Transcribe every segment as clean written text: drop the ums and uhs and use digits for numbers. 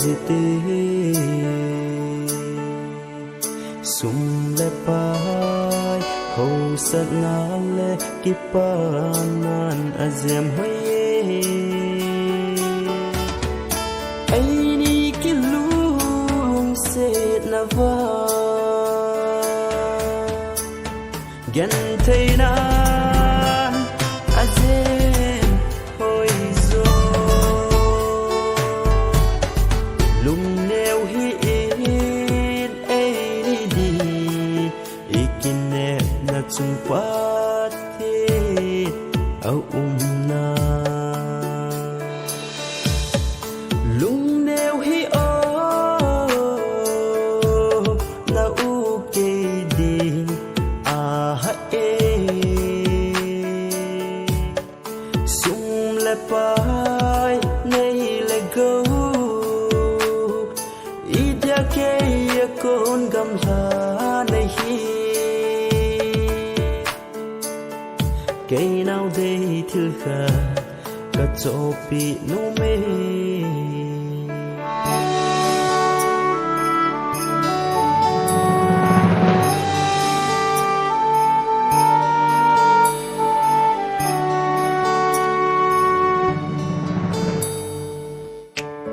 zite sum le pai ho sat na le kipanan azem hoye ai ni kilung se na va gen theina azem hoi zo lung neo hi in ai ni di ikine na chung pat thi au na lung neo hi o na u ke di a ha e sum le pai nei le go idia ke kon gam la nei hi ke nào đây thil kha ka chopi nu me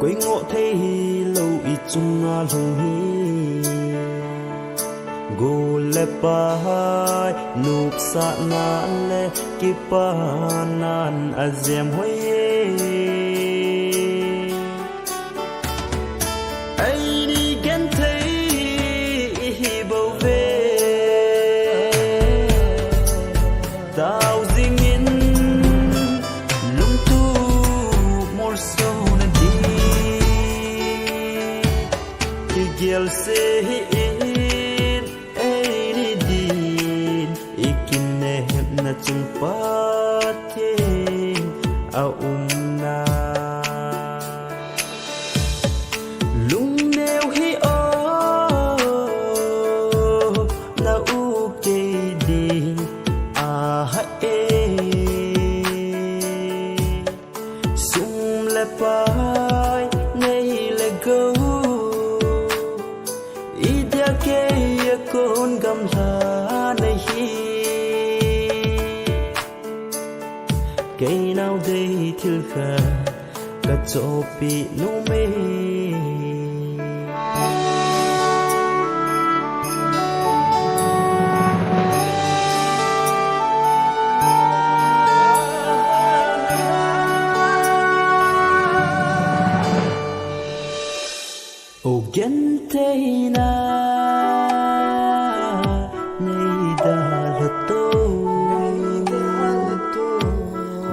quay ngộ thấy lâu ít chung na lâu hi go le pai nup sa na le kipanan azem hoye ai đi gen thấy bo ve tao ding in lung tu more so na di gel se na chung pat the a na lung neo hi o na u ke di a ha e sum le pai nei le go idia ke kon gam la nei hi cái nào đây thil kha ka chopi nu me o gen te na nei da la to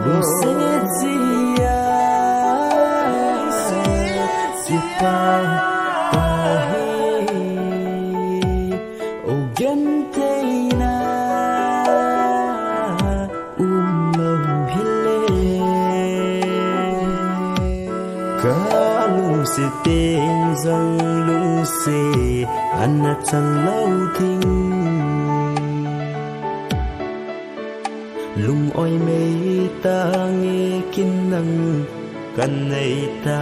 lung se zia sipa ta he o gen te na lom hile ka lung se ten zang lung se anna chan lâu thing lung oi mei ta nghe kin nang kan nei ta